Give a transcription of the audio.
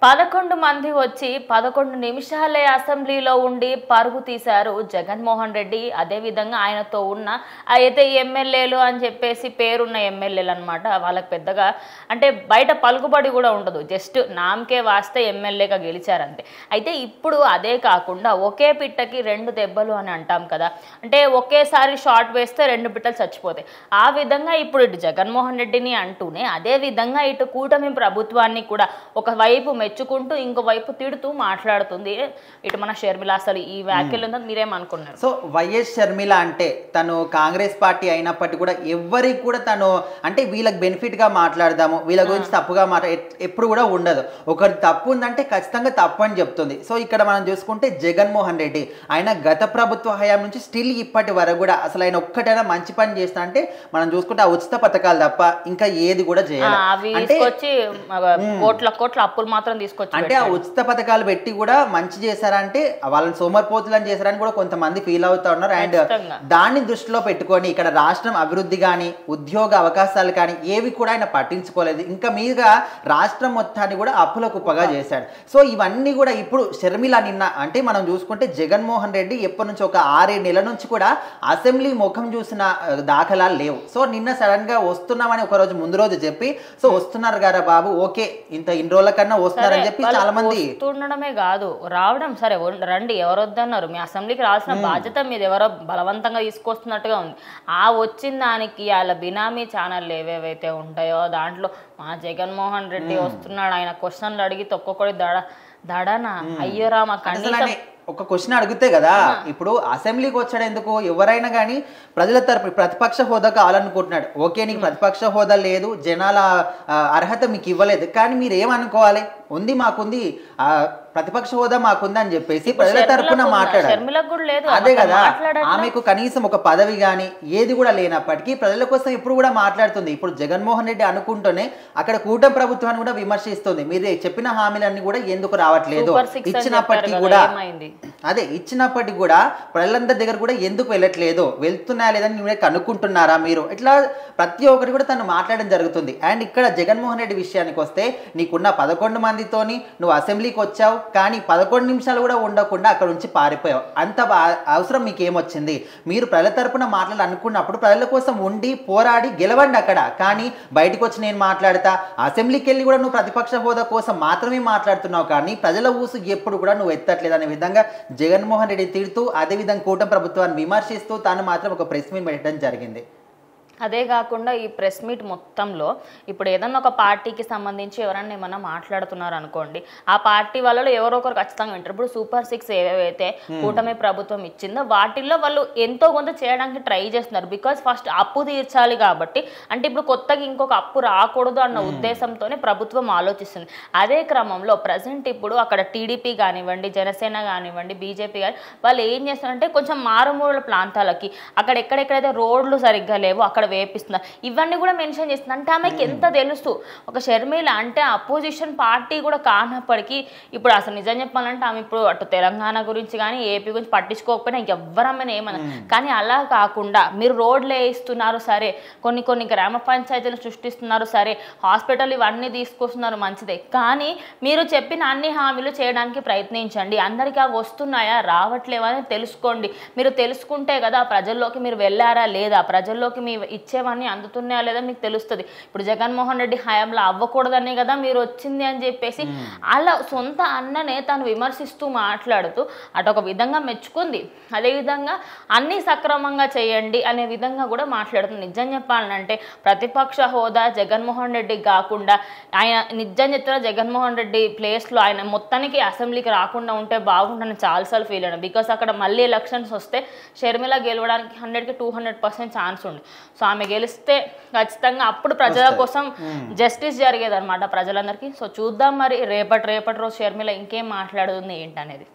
11 మంది వచ్చి 11 నిమిషాలే అసెంబ్లీలో ఉండి పరుగు తీశారు జగన్మోహన్ రెడ్డి. అదే విధంగా ఆయనతో ఉన్న అయితే ఎమ్మెల్యేలు అని చెప్పేసి పేరున్న ఎమ్మెల్యేలు అన్నమాట. వాళ్ళకి పెద్దగా అంటే బయట పలుకుబడి కూడా ఉండదు, జస్ట్ నామకే వాస్తే ఎమ్మెల్యేగా గెలిచారంతే. అయితే ఇప్పుడు అదే కాకుండా ఒకే పిట్టకి రెండు దెబ్బలు అని అంటాం కదా, అంటే ఒకేసారి షాట్ వేస్తే రెండు పిట్టలు చచ్చిపోతాయి. ఆ విధంగా ఇప్పుడు ఇటు జగన్మోహన్ రెడ్డిని అంటూనే అదే విధంగా ఇటు కూటమి ప్రభుత్వాన్ని కూడా ఒకవైపు మెచ్చుకుంటూ ఇంకోవైపు తిడుతూ మాట్లాడుతుంది ఇటు మన షర్మిల. అసలు ఈ వ్యాఖ్యలు మీరేమనుకున్నారు? సో వైఎస్ షర్మిల అంటే తను కాంగ్రెస్ పార్టీ అయినప్పటికీ కూడా ఎవరికి కూడా తను అంటే వీళ్ళకి బెనిఫిట్ గా మాట్లాడదాము, వీళ్ళ గురించి తప్పుగా ఎప్పుడు కూడా ఉండదు. ఒకటి తప్పు ఉందంటే ఖచ్చితంగా తప్పు అని చెప్తుంది. సో ఇక్కడ మనం చూసుకుంటే జగన్మోహన్ రెడ్డి ఆయన గత ప్రభుత్వ హయాం నుంచి స్టిల్ ఇప్పటి వరకు కూడా అసలు ఆయన ఒక్కటైనా మంచి పని చేస్తా అంటే మనం చూసుకుంటే ఆ ఉచిత పథకాలు తప్ప ఇంకా ఏది కూడా చేయాలి అంటే కోట్ల అప్పులు మాత్రం తీసుకొచ్చి అంటే ఆ ఉచిత పథకాలు పెట్టి కూడా మంచి చేశారంటే వాళ్ళని సోమరిపోతులను చేశారని కూడా కొంతమంది ఫీల్ అవుతా ఉన్నారు. అండ్ దాన్ని దృష్టిలో పెట్టుకొని ఇక్కడ రాష్ట్రం అభివృద్ధి కానీ ఉద్యోగ అవకాశాలు కానీ ఏవి కూడా ఆయన పట్టించుకోలేదు. ఇంకా మీదుగా రాష్ట్రం మొత్తాన్ని కూడా అప్పుల కుప్పగా చేశాడు. సో ఇవన్నీ కూడా ఇప్పుడు షర్మిల నిన్న అంటే మనం చూసుకుంటే జగన్మోహన్ రెడ్డి ఎప్పటి నుంచి ఒక 6-7 నెలల నుంచి కూడా అసెంబ్లీ ముఖం చూసిన దాఖలాలు లేవు. సో నిన్న సడన్ గా వస్తున్నామని ఒక రోజు ముందు రోజు చెప్పి సో వస్తున్నారు కదా బాబు, ఓకే ఇన్ని రోజుల కన్నా వస్తున్నారని చెప్పి చాలా మంది ఉండడమే కాదు రావడం, సరే రండి ఎవరు వద్దన్నారు, మీ అసెంబ్లీకి రావాల్సిన బాధ్యత మీద ఎవరో బలవంతంగా తీసుకొస్తున్నట్టుగా ఉంది. ఆ వచ్చిన దానికి వాళ్ళ బినామీ ఛానళ్ళు ఏవేవైతే ఉంటాయో దాంట్లో మా జగన్మోహన్ రెడ్డి వస్తున్నాడు, ఆయన క్వశ్చన్లు అడిగి తొక్కొకడి దడనా అయ్యో రామ కనీసం ఒక క్వశ్చన్ అడిగితే కదా. ఇప్పుడు అసెంబ్లీకి వచ్చాడు ఎందుకు, ఎవరైనా కానీ ప్రజల తరపు ప్రతిపక్ష హోదా కావాలనుకుంటున్నాడు. ఓకే నీకు ప్రతిపక్ష హోదా లేదు, జనాల అర్హత మీకు ఇవ్వలేదు, కానీ మీరు ఏమనుకోవాలి, ఉంది మాకుంది ప్రతిపక్ష హోదా మాకుంది అని చెప్పేసి ప్రజల తరపున మాట్లాడారు. అదే కదా ఆమెకు కనీసం ఒక పదవి కానీ ఏది కూడా లేనప్పటికీ ప్రజల కోసం ఇప్పుడు కూడా మాట్లాడుతుంది. ఇప్పుడు జగన్మోహన్ రెడ్డి అనుకుంటూనే అక్కడ కూటమి ప్రభుత్వాన్ని కూడా విమర్శిస్తుంది. మీరు చెప్పిన హామీలన్నీ కూడా ఎందుకు రావట్లేదు, ఇచ్చినప్పటికీ కూడా ఇచ్చినప్పటికీ కూడా ప్రజలందరి దగ్గర కూడా ఎందుకు వెళ్ళట్లేదు, వెళ్తున్నాయా లేదని మీరు కనుక్కుంటున్నారా మీరు, ఇట్లా ప్రతి ఒక్కటి కూడా తను మాట్లాడడం జరుగుతుంది. అండ్ ఇక్కడ జగన్మోహన్ రెడ్డి విషయానికి వస్తే నీకున్న 11 మందితోని నువ్వు అసెంబ్లీకి వచ్చావు, కానీ 11 నిమిషాలు కూడా ఉండకుండా అక్కడ నుంచి పారిపోయావు. అంత అవసరం మీకు ఏమొచ్చింది? మీరు ప్రజల తరపున మాట్లాడాలనుకున్నప్పుడు ప్రజల కోసం ఉండి పోరాడి గెలవండి అక్కడ, కానీ బయటకు వచ్చి నేను మాట్లాడతా, అసెంబ్లీకి వెళ్ళి కూడా నువ్వు ప్రతిపక్ష హోదా కోసం మాత్రమే మాట్లాడుతున్నావు, కానీ ప్రజల ఊసు ఎప్పుడు కూడా నువ్వు ఎత్తట్లేదు అనే విధంగా జగన్మోహన్ రెడ్డి తిడుతూ అదేవిధంగా కూటమి ప్రభుత్వాన్ని విమర్శిస్తూ తాను మాత్రం ఒక ప్రెస్ మీట్ పెట్టడం జరిగింది. అదే కాకుండా ఈ ప్రెస్ మీట్ మొత్తంలో ఇప్పుడు ఏదన్నా ఒక పార్టీకి సంబంధించి ఎవరన్నా ఏమన్నా మాట్లాడుతున్నారు అనుకోండి, ఆ పార్టీ వాళ్ళలో ఎవరో ఒకరు ఖచ్చితంగా వింటారు. ఇప్పుడు సూపర్ 6 ఏవైతే కూటమి ప్రభుత్వం ఇచ్చిందో వాటిల్లో వాళ్ళు ఎంతో కొంత చేయడానికి ట్రై చేస్తున్నారు. బికాజ్ ఫస్ట్ అప్పు తీర్చాలి కాబట్టి, అంటే ఇప్పుడు కొత్తగా ఇంకొక అప్పు రాకూడదు అన్న ఉద్దేశంతోనే ప్రభుత్వం ఆలోచిస్తుంది. అదే క్రమంలో ప్రజెంట్ ఇప్పుడు అక్కడ టీడీపీ కానివ్వండి, జనసేన కానివ్వండి, బీజేపీ కానీ వాళ్ళు ఏం చేస్తున్నారంటే కొంచెం మారుమూల ప్రాంతాలకి అక్కడ ఎక్కడెక్కడైతే రోడ్లు సరిగ్గా లేవో అక్కడ వేపిస్తున్నారు. ఇవన్నీ కూడా మెన్షన్ చేస్తుంది. అంటే ఆమెకి ఎంత తెలుసు, ఒక షర్మిల అంటే అపోజిషన్ పార్టీ కూడా కానప్పటికీ ఇప్పుడు అసలు నిజం చెప్పాలంటే ఆమె ఇప్పుడు అటు తెలంగాణ గురించి కానీ ఏపీ గురించి పట్టించుకోకపోయినా ఇంకెవ్వరమైనా ఏమన్నా, కానీ అలా కాకుండా మీరు రోడ్లు వేయిస్తున్నారు సరే, కొన్ని గ్రామ పంచాయతీలు సృష్టిస్తున్నారు సరే, హాస్పిటల్ ఇవన్నీ తీసుకొస్తున్నారు మంచిదే, కానీ మీరు చెప్పిన అన్ని హామీలు చేయడానికి ప్రయత్నించండి. అందరికీ అవి వస్తున్నాయా రావట్లేవని తెలుసుకోండి. మీరు తెలుసుకుంటే కదా ప్రజల్లోకి మీరు వెళ్ళారా లేదా, ప్రజల్లోకి మీ ఇచ్చేవన్నీ అందుతున్నాయా లేదా మీకు తెలుస్తుంది. ఇప్పుడు జగన్మోహన్ రెడ్డి హయాంలో అవ్వకూడదనే కదా మీరు వచ్చింది అని చెప్పేసి అలా సొంత అన్ననే తను విమర్శిస్తూ మాట్లాడుతూ అటు ఒక విధంగా మెచ్చుకుంది, అదేవిధంగా అన్నీ సక్రమంగా చేయండి అనే విధంగా కూడా మాట్లాడుతుంది. నిజం చెప్పాలంటే ప్రతిపక్ష హోదా జగన్మోహన్ రెడ్డికి కాకుండా ఆయన నిజం చెప్తున్న జగన్మోహన్ రెడ్డి ప్లేస్లో ఆయన మొత్తానికి అసెంబ్లీకి రాకుండా ఉంటే బాగుంటుందని చాలాసార్లు ఫీల్ అయ్యాను. బికాస్ అక్కడ మళ్ళీ ఎలక్షన్స్ వస్తే షర్మిల గెలవడానికి 100కి 200% ఛాన్స్ ఉంది. సో ఆమె గెలిస్తే ఖచ్చితంగా అప్పుడు ప్రజల కోసం జస్టిస్ జరిగేది అనమాట ప్రజలందరికీ. సో చూద్దాం మరి రేపటి రోజు షర్మిల ఇంకేం మాట్లాడుతుంది ఏంటనేది.